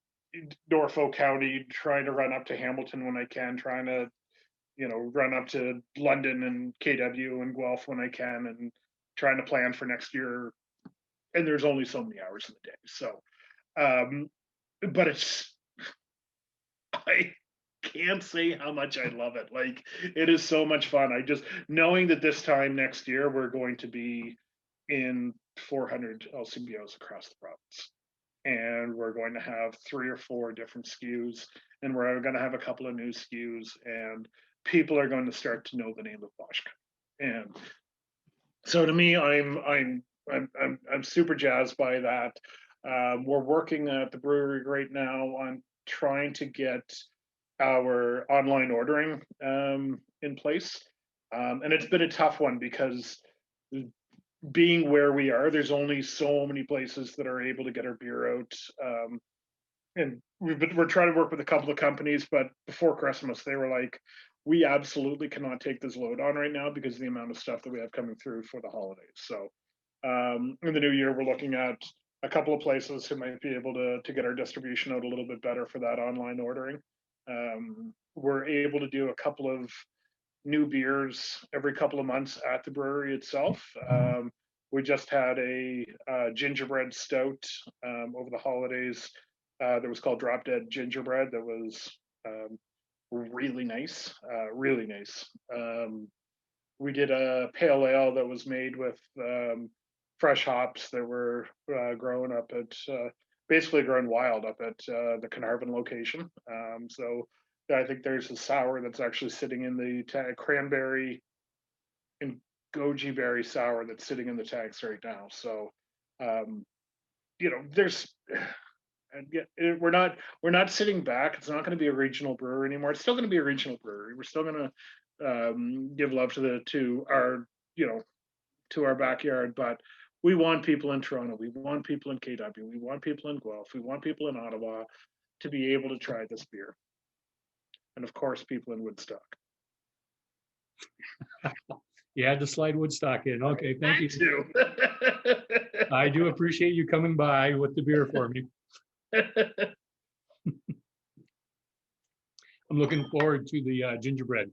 Norfolk County trying to run up to Hamilton when I can, trying to run up to London and KW and Guelph when I can, and trying to plan for next year. And there's only so many hours in the day. So, but I can't say how much I love it. Like, it is so much fun. I just, knowing that this time next year, we're going to be in 400 LCBOs across the province. And we're going to have 3 or 4 different SKUs, and we're going to have a couple of new SKUs, and people are going to start to know the name of Boshkung. And so to me, I'm super jazzed by that. We're working at the brewery right now on trying to get our online ordering in place, and it's been a tough one because being where we are, there's only so many places that are able to get our beer out. And we're trying to work with a couple of companies, but before Christmas, they were like, we absolutely cannot take this load on right now because of the amount of stuff that we have coming through for the holidays. So in the new year, we're looking at a couple of places who might be able to get our distribution out a little bit better for that online ordering. We're able to do a couple of new beers every couple of months at the brewery itself. We just had a gingerbread stout over the holidays that was called Drop Dead Gingerbread that was really nice, really nice. We did a pale ale that was made with fresh hops that were grown up at, basically grown wild up at the Carnarvon location. So I think there's a sour that's actually sitting in the cranberry and goji berry sour that's sitting in the tanks right now. So, there's, we're not sitting back. It's not going to be a regional brewery anymore. It's still going to be a regional brewery. We're still going to give love to our backyard, but we want people in Toronto. We want people in KW. We want people in Guelph. We want people in Ottawa to be able to try this beer. And of course, people in Woodstock. You had to slide Woodstock in. Okay, thank you. Too. I do appreciate you coming by with the beer for me. I'm looking forward to the gingerbread.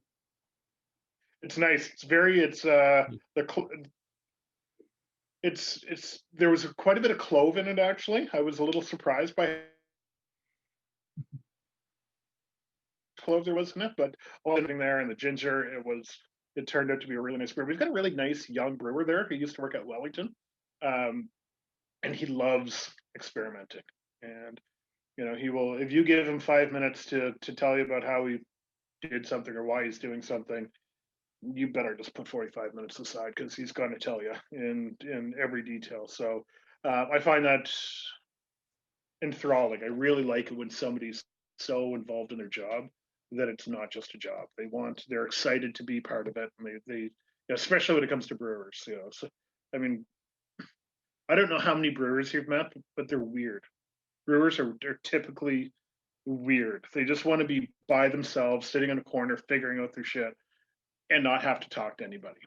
It's nice. There was quite a bit of clove in it, actually. I was a little surprised by clove there was in it, but all everything there and the ginger, it turned out to be a really nice beer. We've got a really nice young brewer there who used to work at Wellington, and he loves experimenting. And he will, if you give him 5 minutes to tell you about how he did something or why he's doing something, you better just put 45 minutes aside because he's going to tell you in every detail. So I find that enthralling. I really like it when somebody's so involved in their job that it's not just a job. They're excited to be part of it, and they especially when it comes to brewers. So I mean, I don't know how many brewers you've met, but they're weird. Brewers are typically weird. They just want to be by themselves, sitting in a corner, figuring out their shit, and not have to talk to anybody.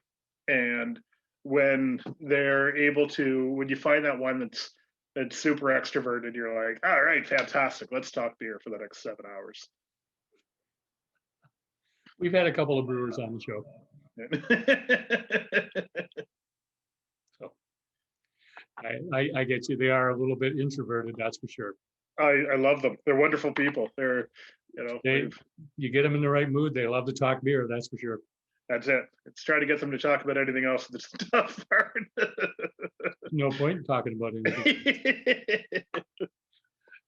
And when they're able to, when you find that one that's super extroverted, you're like, all right, fantastic. Let's talk beer for the next 7 hours. We've had a couple of brewers on the show. So I get you. They are a little bit introverted, that's for sure. I love them. They're wonderful people. They're, You get them in the right mood, they love to talk beer, that's for sure. that's it. It's trying to get them to talk about anything else. That's the tough part. No point in talking about anything.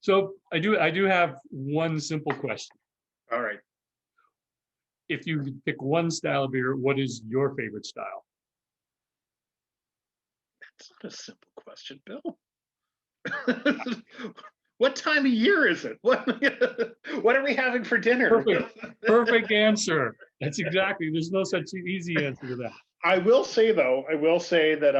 So I do have one simple question. All right. If you could pick one style of beer, what is your favorite style? That's not a simple question, Bill. What time of year is it? What are we having for dinner? Perfect answer. That's exactly. There's no such easy answer to that. I will say though, that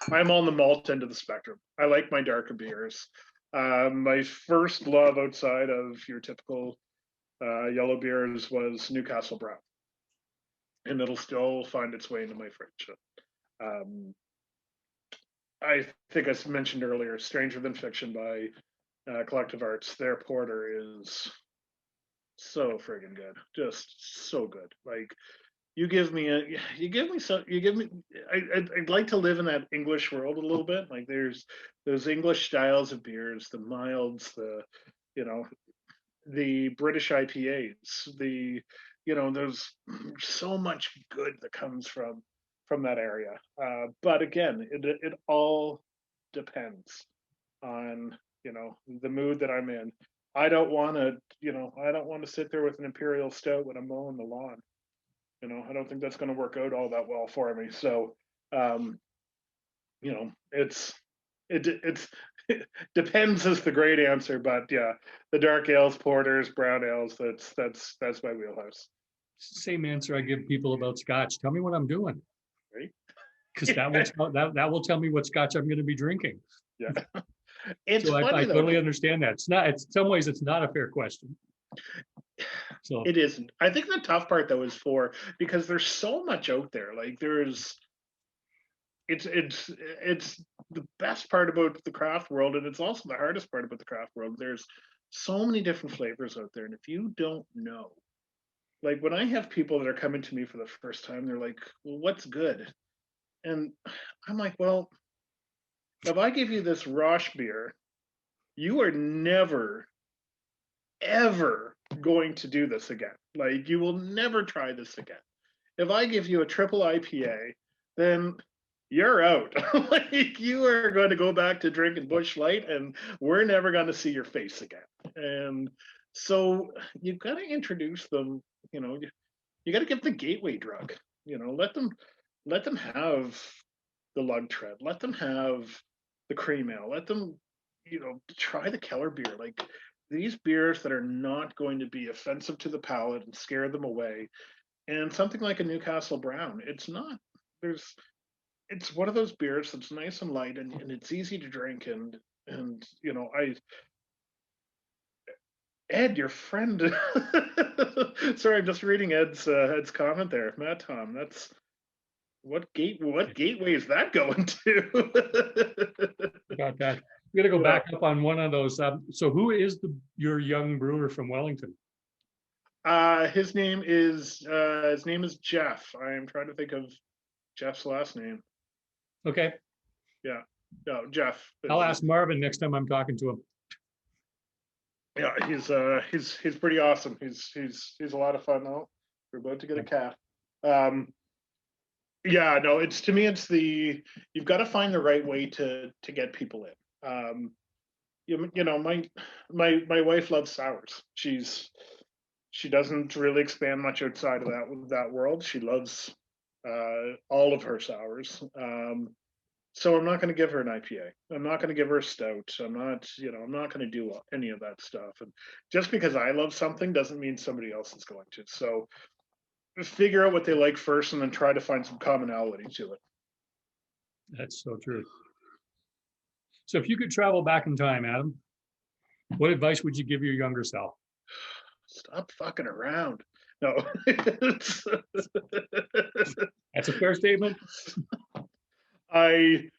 I'm on the malt end of the spectrum. I like my darker beers. My first love outside of your typical yellow beers was Newcastle Brown, and it'll still find its way into my fridge. I think I mentioned earlier, Stranger Than Fiction by Collective Arts. Their porter is so friggin' good, just so good. Like I'd like to live in that English world a little bit. Like there's those English styles of beers, the milds, the British IPAs, there's so much good that comes from that area. But again, it all depends on, the mood that I'm in. I don't want to sit there with an imperial stout when I'm mowing the lawn. I don't think that's going to work out all that well for me. So, it depends is the great answer, but yeah, the dark ales, porters, brown ales, that's my wheelhouse. Same answer I give people about Scotch. Tell me what I'm doing. Right. Because that will tell me what Scotch I'm going to be drinking. Yeah. It's so funny, I totally understand that. In some ways, it's not a fair question. So it isn't. I think the tough part though is because there's so much out there. Like it's the best part about the craft world, and it's also the hardest part about the craft world. There's so many different flavors out there, and if you don't know, like when I have people that are coming to me for the first time, they're like, well, what's good? And I'm like, well, if I give you this Rosh beer, you are never, ever going to do this again. Like you will never try this again. If I give you a triple IPA, then you're out. Like you are going to go back to drinking Busch Light, and we're never going to see your face again. And so you've got to introduce them. You got to give the gateway drug. Let them have the lug tread. Let them have the cream ale. Let them, try the Keller beer. Like these beers that are not going to be offensive to the palate and scare them away. And something like a Newcastle Brown, it's not. It's one of those beers that's nice and light, and it's easy to drink. And Ed, your friend. Sorry, I'm just reading Ed's comment there. Matt Tom, that's what gateway is that going to? got that. We got to go back up on one of those. So who is your young brewer from Wellington? His name is Jeff. I am trying to think of Jeff's last name. Okay. Yeah. No, Jeff. I'll ask Marvin next time I'm talking to him. Yeah, he's pretty awesome. He's a lot of fun though. We're about to get a cat. Yeah, no, it's you've got to find the right way to get people in. My wife loves sours. She doesn't really expand much outside of that world. She loves all of her sours. So I'm not going to give her an IPA. I'm not going to give her a stout. I'm not going to do any of that stuff. And just because I love something doesn't mean somebody else is going to. So figure out what they like first, and then try to find some commonality to it. That's so true. So if you could travel back in time, Adam, what advice would you give your younger self? Stop fucking around. No. That's a fair statement. I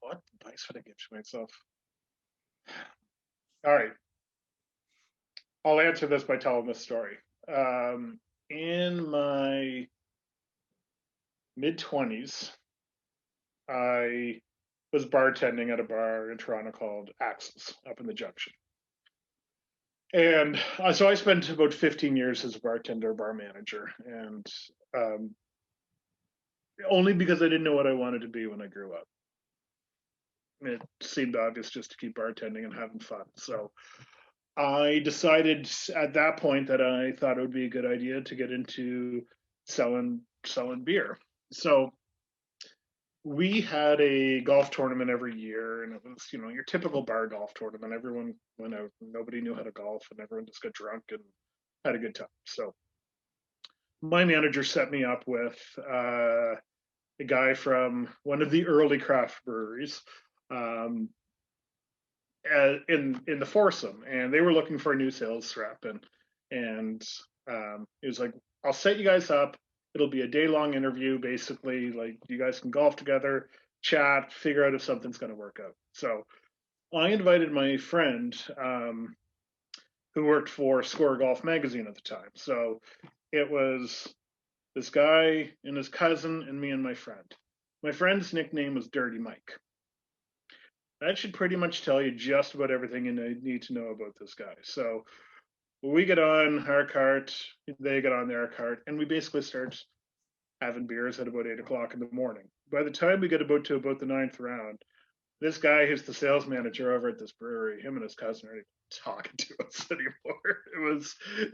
what advice would I give to myself? All right. I'll answer this by telling this story. In my mid-20s, I was bartending at a bar in Toronto called Axis up in the Junction. And so I spent about 15 years as a bartender, bar manager, and only because I didn't know what I wanted to be when I grew up. It seemed obvious just to keep bartending and having fun. So I decided at that point that I thought it would be a good idea to get into selling beer. So we had a golf tournament every year, and it was, your typical bar golf tournament. Everyone went out, and nobody knew how to golf, and everyone just got drunk and had a good time. So my manager set me up with a guy from one of the early craft breweries in the foursome, and they were looking for a new sales rep, and he was like, "I'll set you guys up. It'll be a day-long interview, basically. Like, you guys can golf together, chat, figure out if something's going to work out." So I invited my friend who worked for Score Golf magazine at the time. So it was this guy and his cousin and me and my friend. My friend's nickname was Dirty Mike. That should pretty much tell you just about everything you need to know about this guy. So we get on our cart, they get on their cart, and we basically start having beers at about 8 o'clock in the morning. By the time we get about the ninth round, this guy who's the sales manager over at this brewery, him and his cousin are talking to us anymore.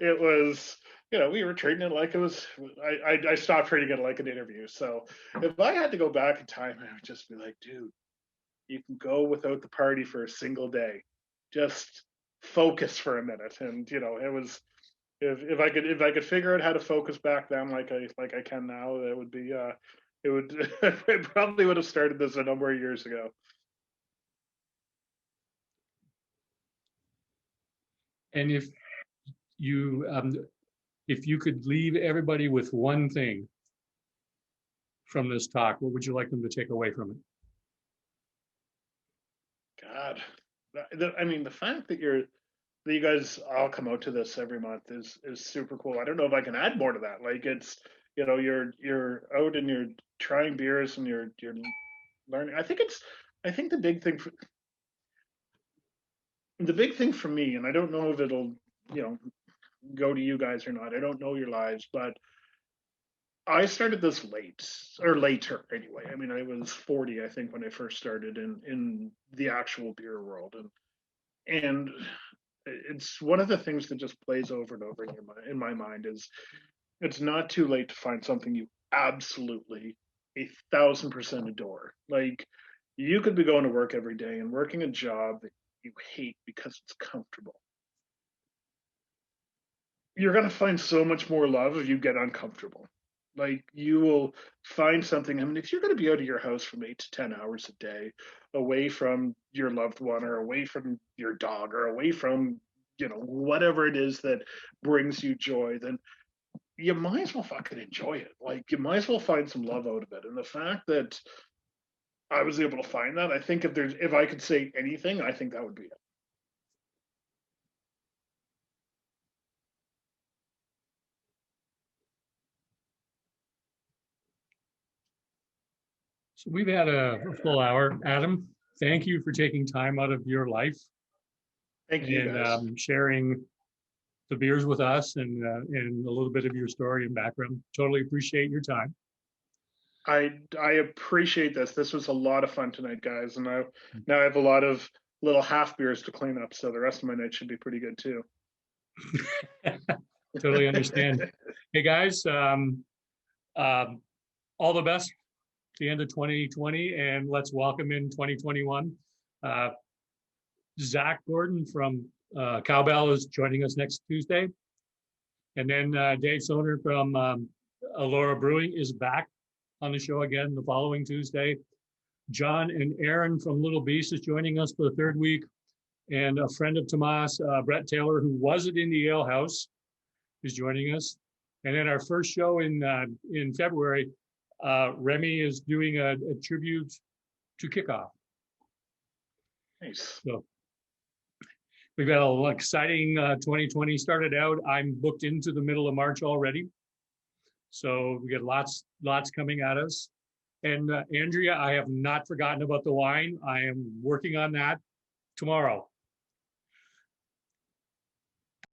It was, we were treating it like it was, I stopped treating it like an interview. So if I had to go back in time, I would just be like, dude, you can go without the party for a single day. Just focus for a minute. And it was, if I could figure out how to focus back then like I can now, that would be it would I probably would have started this a number of years ago. And if you could leave everybody with one thing from this talk, what would you like them to take away from it? God, I mean, the fact that you guys all come out to this every month is super cool. I don't know if I can add more to that. Like, it's, you're out and you're trying beers and you're learning. I think the big thing for me, and I don't know if it'll, go to you guys or not. I don't know your lives, but I started this later anyway. I mean, I was 40, I think, when I first started in the actual beer world, and it's one of the things that just plays over and over in my mind is it's not too late to find something you absolutely 1,000% adore. Like, you could be going to work every day and working a job that you hate because it's comfortable. You're going to find so much more love if you get uncomfortable. Like, you will find something. I mean, if you're going to be out of your house from 8 to 10 hours a day, away from your loved one or away from your dog or away from, whatever it is that brings you joy, then you might as well fucking enjoy it. Like, you might as well find some love out of it. And the fact that I was able to find that, I think if I could say anything, I think that would be it. So we've had a full hour. Adam, thank you for taking time out of your life Thank you, guys. Sharing the beers with us and a little bit of your story and background. Totally appreciate your time. I appreciate this. This was a lot of fun tonight, guys. And now I have a lot of little half beers to clean up, so the rest of my night should be pretty good too. Totally understand. Hey guys, all the best at the end of 2020, and let's welcome in 2021. Zach Gordon from Cowbell is joining us next Tuesday. And then Dave Soner from Allura Brewing is back on the show again the following Tuesday. John and Aaron from Little Beast is joining us for the third week. And a friend of Tomas, Brett Taylor, who wasn't in the ale house, is joining us. And then our first show in February, Remy is doing a tribute to Kickoff. Nice. So we've got an exciting 2020 started out. I'm booked into the middle of March already. So we get lots coming at us. And Andrea, I have not forgotten about the wine. I am working on that tomorrow.